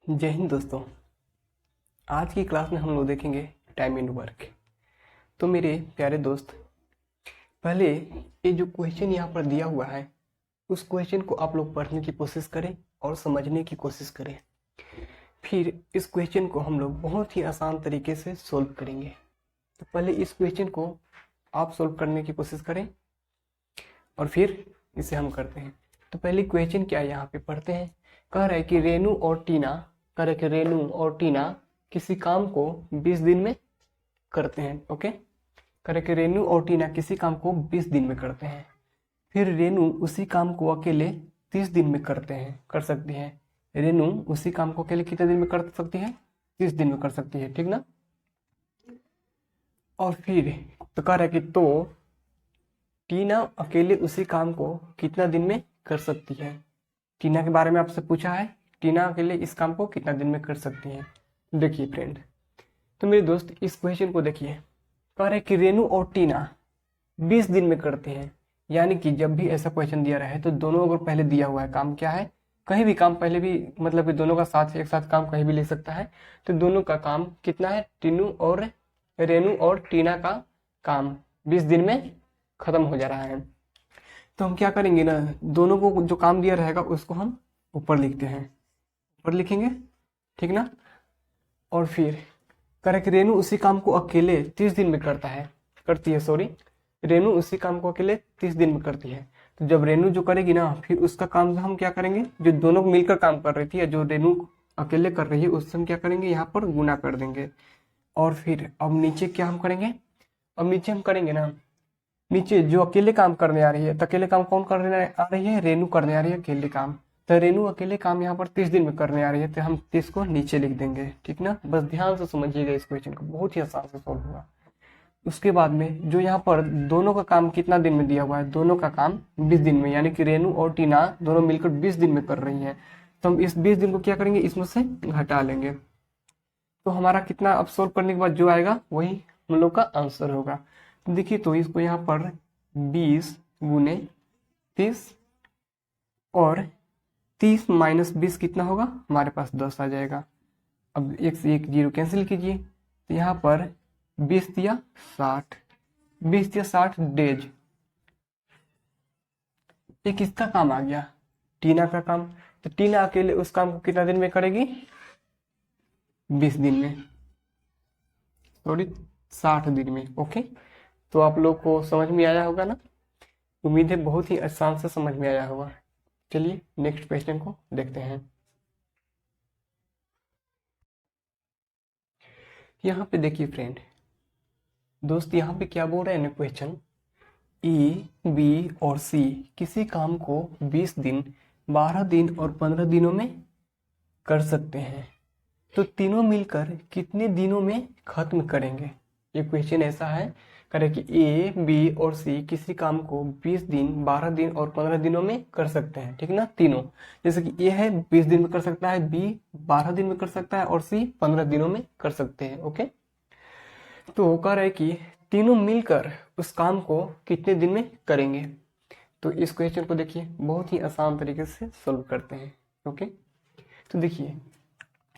जय हिंद दोस्तों। आज की क्लास में हम लोग देखेंगे टाइम एंड वर्क। तो मेरे प्यारे दोस्त, पहले ये जो क्वेश्चन यहाँ पर दिया हुआ है उस क्वेश्चन को आप लोग पढ़ने की कोशिश करें और समझने की कोशिश करें। फिर इस क्वेश्चन को हम लोग बहुत ही आसान तरीके से सोल्व करेंगे। तो पहले इस क्वेश्चन को आप सोल्व करने की कोशिश करें और फिर इसे हम करते हैं। तो पहले क्वेश्चन क्या है यहाँ पे पढ़ते हैं। कह रहा है कि रेनू और टीना किसी काम को 20 दिन में करते हैं। ओके, कह रहे कि रेनू और टीना किसी काम को 20 दिन में करते हैं। फिर रेनू उसी काम को अकेले 30 दिन में कर सकती है। रेनू उसी काम को अकेले कितने दिन में कर सकती है? 30 दिन में कर सकती है, ठीक ना। और फिर तो कह रहा है कि तो टीना अकेले उसी काम को कितना दिन में कर सकती है। टीना के बारे में आपसे पूछा है, टीना अकेले इस काम को कितना दिन में कर सकती है। देखिए फ्रेंड, तो मेरे दोस्त इस क्वेश्चन को देखिए। कह रहे कि रेनू और टीना 20 दिन में करते हैं। यानी कि जब भी ऐसा क्वेश्चन दिया रहे तो दोनों अगर पहले दिया हुआ है काम क्या है, कहीं भी काम पहले भी, मतलब कि दोनों का साथ एक साथ काम कहीं भी ले सकता है। तो दोनों का काम कितना है, रेनू और टीना का काम 20 दिन में खत्म हो जा रहा है। तो हम क्या करेंगे ना, दोनों को जो काम दिया रहेगा उसको हम ऊपर लिखते हैं, ऊपर लिखेंगे, ठीक ना। और फिर करेक्ट, रेनू उसी काम को अकेले 30 दिन में करती है सॉरी, रेनू उसी काम को अकेले 30 दिन में करती है। तो जब रेनू जो करेगी ना, फिर उसका काम हम क्या करेंगे, जो दोनों मिलकर काम कर रही थी या जो रेनू अकेले कर रही है उससे हम क्या करेंगे, यहाँ पर गुना कर देंगे। और फिर अब नीचे क्या हम करेंगे, अब नीचे हम करेंगे ना, नीचे जो अकेले काम करने आ रही है, तो अकेले काम कौन करने आ रही है, रेनू करने आ रही है अकेले काम। तो रेनू अकेले काम यहाँ पर 30 दिन में करने आ रही है, तो हम 30 को नीचे लिख देंगे, ठीक ना। बस ध्यान से समझिएगा इस क्वेश्चन को, बहुत ही आसान से सॉल्व होगा। उसके बाद में जो यहाँ पर दोनों का काम कितना दिन में दिया हुआ है, दोनों का काम 20 दिन में, यानी कि रेनू और टीना दोनों मिलकर 20 दिन में कर रही है। तो हम इस 20 दिन को क्या करेंगे, इसमें से घटा लेंगे। तो हमारा कितना, अब सोल्व करने के बाद जो आएगा वही हम लोग का आंसर होगा। तो देखिए, तो इसको यहाँ पर 20 गुने 30 और 30 माइनस 20 कितना होगा, हमारे पास 10 आ जाएगा। अब एक से एक जीरो कैंसिल कीजिए, तो यहाँ पर 20 दिया 60, 20 दिया 60 डेज। ये किसका काम आ गया, टीना का काम। तो टीना अकेले उस काम को कितना दिन में करेगी, 20 दिन में, सॉरी 60 दिन में। ओके, तो आप लोग को समझ में आया होगा ना, उम्मीद है बहुत ही आसान से समझ में आया होगा। चलिए नेक्स्ट क्वेश्चन को देखते हैं। यहाँ पे देखिए फ्रेंड दोस्त, यहाँ पे क्या बोल रहे हैं ना क्वेश्चन, ए, बी और सी किसी काम को 20 दिन, 12 दिन और 15 दिनों में कर सकते हैं। तो तीनों मिलकर कितने दिनों में खत्म करेंगे। ये क्वेश्चन ऐसा है, करें कि ए, बी और सी किसी काम को 20 दिन, 12 दिन और 15 दिनों में कर सकते हैं, ठीक ना। तीनों, जैसे कि ए है 20 दिन में कर सकता है, बी 12 दिन में कर सकता है और सी 15 दिनों में कर सकते हैं। ओके, तो कह रहा है कि तीनों मिलकर उस काम को कितने दिन में करेंगे। तो इस क्वेश्चन को देखिए, बहुत ही आसान तरीके से सोल्व करते हैं। ओके, तो देखिए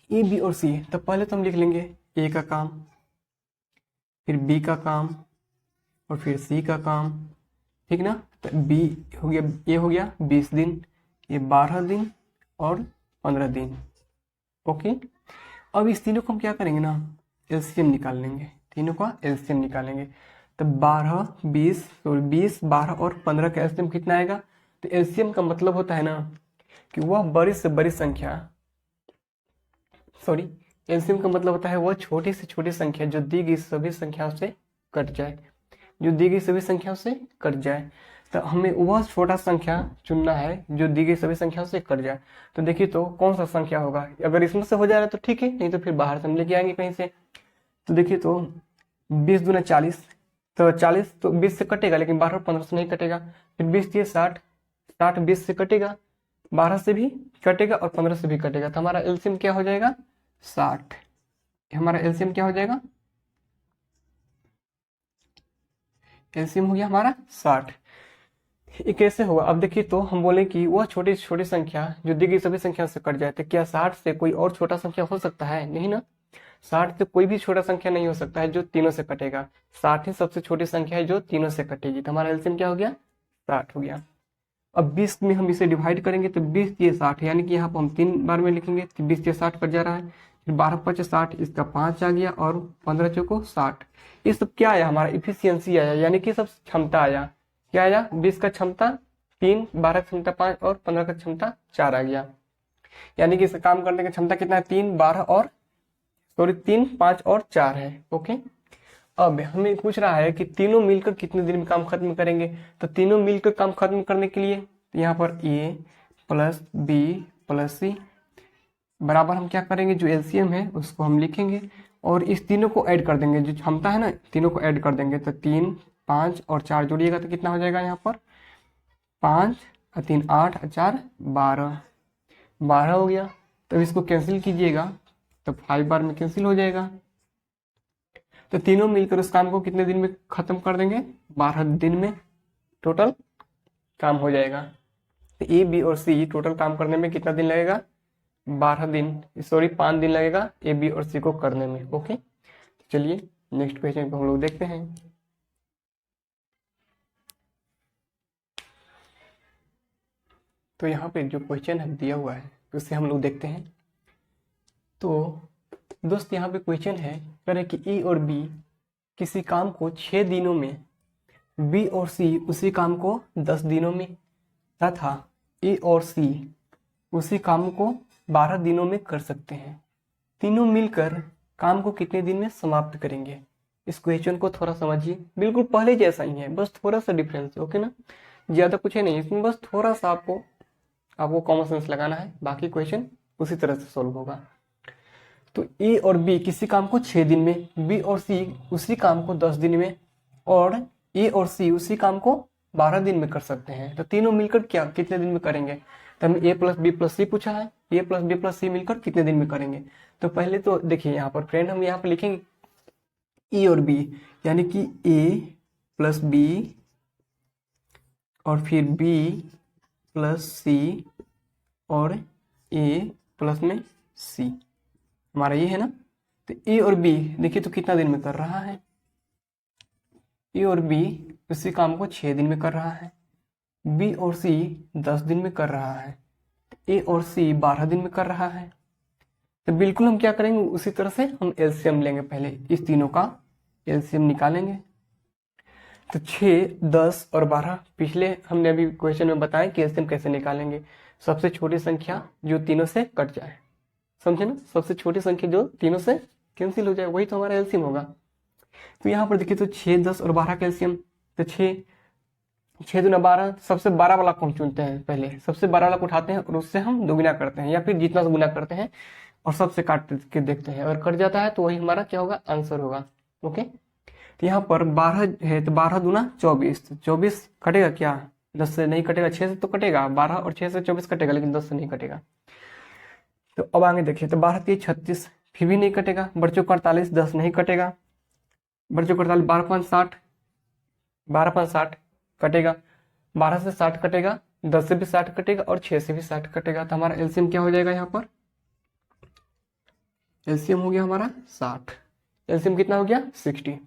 ए, बी और सी, तो पहले तो हम लिख लेंगे ए का काम, फिर बी का काम और फिर सी का काम, ठीक ना। तो बी हो गया, ए हो गया 20 दिन, ये 12 दिन और 15 दिन। ओके, अब इस तीनों को हम क्या करेंगे ना, एलसीएम निकाल लेंगे, तीनों का एलसीएम निकालेंगे। तो 20, 12 और 15 का एलसीएम कितना आएगा। तो एलसीएम का मतलब होता है ना कि वह बड़ी से बड़ी संख्या, सॉरी, एलसीएम का मतलब होता है वह छोटी से छोटी संख्या जो दी गई सभी संख्याओं से कट जाए, जो दी गई सभी संख्याओं से कट जाए। तो हमें वह छोटा संख्या चुनना है जो दी गई सभी संख्याओं से कट जाए। तो देखिए तो कौन सा संख्या होगा, अगर इसमें से हो जा रहा है तो ठीक है, नहीं तो फिर बाहर से हम लेके आएंगे कहीं से। तो देखिए तो 20 दूना 40, तो 40 तो 20 से कटेगा, लेकिन 12 और 15 से नहीं कटेगा। फिर 20 दिए 60, 60 20 से कटेगा, 12 से भी कटेगा और 15 से भी कटेगा। तो हमारा एलसीएम क्या हो जाएगा, 60। हमारा एलसीएम क्या हो जाएगा, एलसीएम हो गया हमारा 60। ये कैसे होगा? अब देखिए, तो हम बोले कि वह छोटी छोटी संख्या जो दी गई सभी संख्या से कट जाए, तो क्या 60 से कोई और छोटा संख्या हो सकता है? नहीं ना। 60 से कोई भी छोटा संख्या नहीं हो सकता है जो तीनों से कटेगा। 60 ही सबसे छोटी संख्या है जो तीनों से कटेगी। तो हमारा एलसीएम क्या हो गया? 60 हो गया। अब 20 में हम इसे डिवाइड करेंगे तो 20 ये 60, यानी कि यहाँ पर हम 3 बार में लिखेंगे तो 20 ये 60 कट जा रहा है। फिर 12 5 60, इसका 5 आ गया, और 15 चौको 60। ये सब क्या आया? हमारा इफिशियंसी आया, यानी कि सब क्षमता आया। क्या आया? 20 का क्षमता 3, 12 का क्षमता 5 और 15 का क्षमता 4 आ गया। यानी कि इसका काम करने की क्षमता कितना है? 3, 12 और 3, 5 और 4 है। ओके। अब हमें पूछ रहा है कि तीनों मिलकर कितने दिन में काम खत्म करेंगे। तो तीनों मिलकर काम खत्म करने के लिए यहाँ पर ए प्लस बी प्लस सी बराबर हम क्या करेंगे? जो एलसीएम है उसको हम लिखेंगे और इस तीनों को ऐड कर देंगे। जो क्षमता है ना, तीनों को ऐड कर देंगे। तो 3, 5 और 4 जोड़िएगा तो कितना हो जाएगा? यहाँ पर 5 और 3 8 और 4 12, 12 हो गया। तो इसको कैंसिल कीजिएगा तो 5 बार में कैंसिल हो जाएगा। तो तीनों मिलकर उस काम को कितने दिन में खत्म कर देंगे? 12 दिन में टोटल काम हो जाएगा। तो ए बी और सी टोटल काम करने में कितना दिन लगेगा? 12 दिन, सॉरी 5 दिन लगेगा ए बी और सी को करने में। ओके। तो चलिए नेक्स्ट क्वेश्चन को हम लोग देखते हैं। तो यहाँ पे जो क्वेश्चन है दिया हुआ है उससे हम लोग देखते हैं। तो दोस्त यहाँ पे क्वेश्चन है, कह रहे कि ए और बी किसी काम को 6 दिनों में, बी और सी उसी काम को 10 दिनों में, तथा ए और सी उसी काम को 12 दिनों में कर सकते हैं। तीनों मिलकर काम को कितने दिन में समाप्त करेंगे? इस क्वेश्चन को थोड़ा समझिए, बिल्कुल पहले जैसा ही है, बस थोड़ा सा डिफरेंस है। ओके ना, ज्यादा कुछ है नहीं इसमें, बस थोड़ा सा आपको कॉमन सेंस लगाना है, बाकी क्वेश्चन उसी तरह से सोल्व होगा। तो ए और बी किसी काम को 6 दिन में, बी और सी उसी काम को 10 दिन में, और ए और सी उसी काम को 12 दिन में कर सकते हैं। तो तीनों मिलकर क्या कितने दिन में करेंगे? तो हमें ए प्लस बी प्लस सी पूछा है, ए प्लस बी प्लस सी मिलकर कितने दिन में करेंगे। तो पहले तो देखिए यहाँ पर फ्रेंड, हम यहाँ पर लिखेंगे ए और बी, यानी कि ए प्लस बी और फिर बी प्लस सी और ए प्लस में सी, हमारा ये है ना। तो ए और बी देखिए तो कितना दिन में कर रहा है? ए और बी उसी काम को 6 दिन में कर रहा है, बी और सी 10 दिन में कर रहा है, ए और सी 12 दिन में कर रहा है। तो बिल्कुल हम क्या करेंगे, उसी तरह से हम एलसीएम लेंगे, पहले इस तीनों का एलसीएम निकालेंगे। तो 6, 10 और 12 पिछले हमने अभी क्वेश्चन में बताया कि एलसीएम कैसे निकालेंगे। सबसे छोटी संख्या जो तीनों से कट जाए, समझे ना, सबसे छोटी संख्या जो तीनों से कैंसिल हो जाए वही तो हमारा एलसीएम होगा। तो यहाँ पर देखिए तो 6, 10 और 12 का एलसीएम, तो 6 दूना 12, सबसे 12 वाला को हम चुनते हैं, पहले सबसे 12 वाला को उठाते हैं और उससे हम दोगुना करते हैं, या फिर जितना से गुना करते हैं और सबसे काट के देखते हैं, और कट जाता है तो वही हमारा क्या होगा? आंसर होगा। ओके। तो यहाँ पर 12 है तो 12 दूना 24, 24 कटेगा क्या? 10 से नहीं कटेगा, 6 से तो कटेगा, 12 और 6 से 24 कटेगा, लेकिन 10 से नहीं कटेगा। तो अब आगे देखिए, तो 12 3 36, फिर भी नहीं कटेगा। बच्चों का 48, 10 नहीं कटेगा। बच्चों का 48, 12 5 60, 12 5 60 कटेगा, 12 से 60 कटेगा, 10 से भी 60 कटेगा और 6 से भी 60 कटेगा। तो हमारा एलसीएम क्या हो जाएगा? यहाँ पर एलसीएम हो गया हमारा 60। एलसीएम कितना हो गया? 60।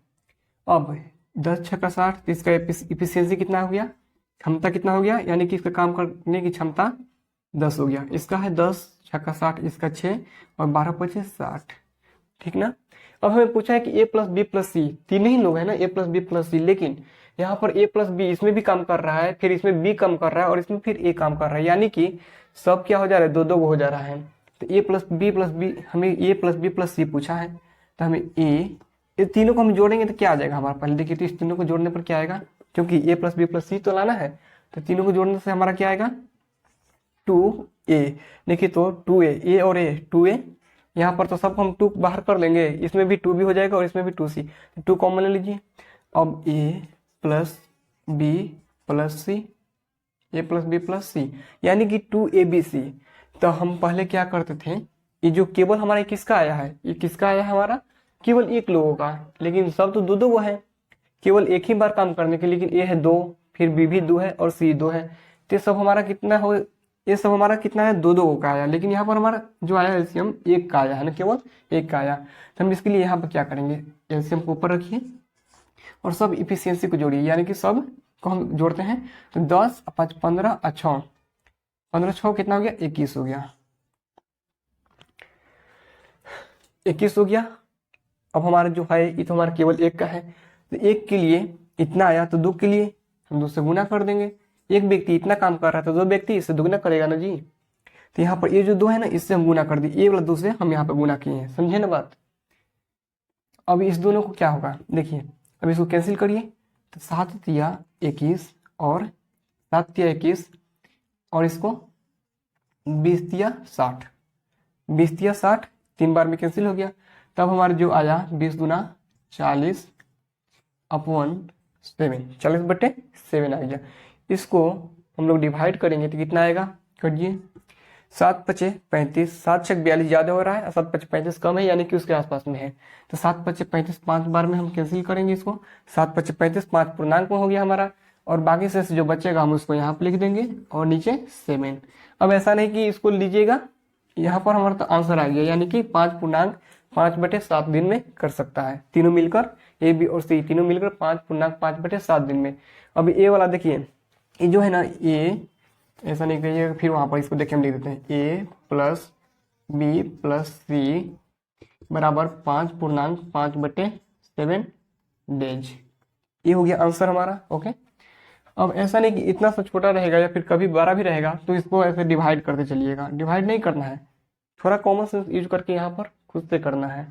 अब 10 छक्का 60, तो इसका इफिशियंसी कितना हो गया? क्षमता कितना हो गया? यानी कि इसका काम करने की क्षमता 10 हो गया। इसका है 10 छक्का 60, इसका 6 और 12 25 60, ठीक ना। अब हमें पूछा है कि ए प्लस बी प्लस सी, तीन ही लोग है ना, ए प्लस बी प्लस सी, लेकिन यहाँ पर ए प्लस बी इसमें भी काम कर रहा है, फिर इसमें बी काम कर रहा है और इसमें फिर ए काम कर रहा है, यानी कि सब क्या हो जा रहा है? दो दो हो जा रहा है। तो ए प्लस बी हमें ए प्लस बी प्लस सी पूछा है, तो हमें इस तीनों को हम जोड़ेंगे तो क्या आ जाएगा हमारा? पहले देखिए तो इस तीनों को जोड़ने पर क्या आएगा, क्योंकि ए प्लस बी प्लस सी तो लाना है, तो तीनों को जोड़ने से हमारा क्या आएगा? 2a। देखिए तो 2a, ए और ए 2a, यहाँ पर तो सब हम 2 बाहर कर लेंगे, इसमें भी 2 भी हो जाएगा और इसमें भी 2c, 2 कॉमन ले लीजिए। अब a plus B plus C, A plus B plus C, यानी कि 2abc। तो हम पहले क्या करते थे, ये जो केवल हमारा किसका आया है? ये किसका आया है हमारा? केवल एक लोगों का, लेकिन सब तो दो दो वो है, केवल एक ही बार काम करने के, लेकिन ए है 2, फिर बी भी 2 है और सी 2 है। तो ये सब हमारा कितना हो, ये सब हमारा कितना है, 2 2 का आया। लेकिन यहाँ पर हमारा जो आया एलसीएम 1 का आया है ना, केवल 1 का आया। तो हम इसके लिए यहाँ पर क्या करेंगे, एलसीएम को ऊपर रखिए और सब इफिशियंसी को जोड़िए, यानी कि सब को हम जोड़ते हैं। तो 10 5 15 6, 15 6 कितना हो गया, 21 हो गया, 21 हो गया। अब हमारा जो है ये तो हमारा केवल 1 का है, तो 1 के लिए इतना आया, तो 2 के लिए हम 2 से गुना कर देंगे। एक व्यक्ति इतना काम कर रहा था, 2 व्यक्ति इससे दुगना करेगा ना जी। तो यहाँ पर ये जो 2 है ना, इससे हम गुना कर दिए, ये वाला 2 से हम यहाँ पर गुना किए हैं, समझे ना बात। अब इस दोनों को क्या होगा देखिए, अब इसको कैंसिल करिए। तो 7 तिया 21 और 7 तिया 21 और इसको 20 तिया 60, 20 तिया 60 3 बार में कैंसिल हो गया। तब हमारा जो आया 20 गुना 40 अपॉन 7, 40/7 आ गया। इसको हम लोग डिवाइड करेंगे तो कितना आएगा, करिए। 7 5 35, 7 6 42 ज़्यादा हो रहा है और 7 5 35 कम है, यानी कि उसके आसपास में है। तो 7 5 35 5 बार में हम कैंसिल करेंगे इसको। 7 5 35 5 पूर्णांक में हो गया हमारा, और बाकी से जो बचेगा हम उसको यहाँ पर लिख देंगे और नीचे 7। अब ऐसा नहीं कि इसको लीजिएगा, यहाँ पर हमारा तो आंसर आ गया, यानी कि 5 पूर्णांक 5/7 दिन में कर सकता है। तीनों मिलकर, ए बी और सी तीनों मिलकर 5 पूर्णांक 5/7 दिन में। अब ए वाला देखिए, ये जो है ना, ए ऐसा नहीं कहिएगा, फिर वहां पर इसको देखिए हम लिख देते हैं, ए प्लस बी प्लस सी बराबर 5 पूर्णांक 5/7 डेज। ये हो गया आंसर हमारा। ओके, अब ऐसा नहीं कि इतना सा छोटा रहेगा या फिर कभी बड़ा भी रहेगा, तो इसको ऐसे डिवाइड करते चलिएगा। डिवाइड नहीं करना है, थोड़ा कॉमन सेंस यूज करके यहाँ पर खुद से करना है,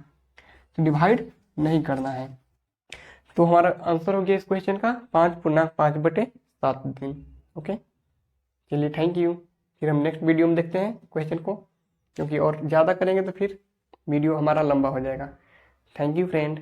तो डिवाइड नहीं करना है। तो हमारा आंसर हो गया इस क्वेश्चन का 5 पूर्णांक 5/7 दिन। ओके, चलिए थैंक यू। फिर हम नेक्स्ट वीडियो में देखते हैं क्वेश्चन को, क्योंकि और ज़्यादा करेंगे तो फिर वीडियो हमारा लंबा हो जाएगा। Thank you friend.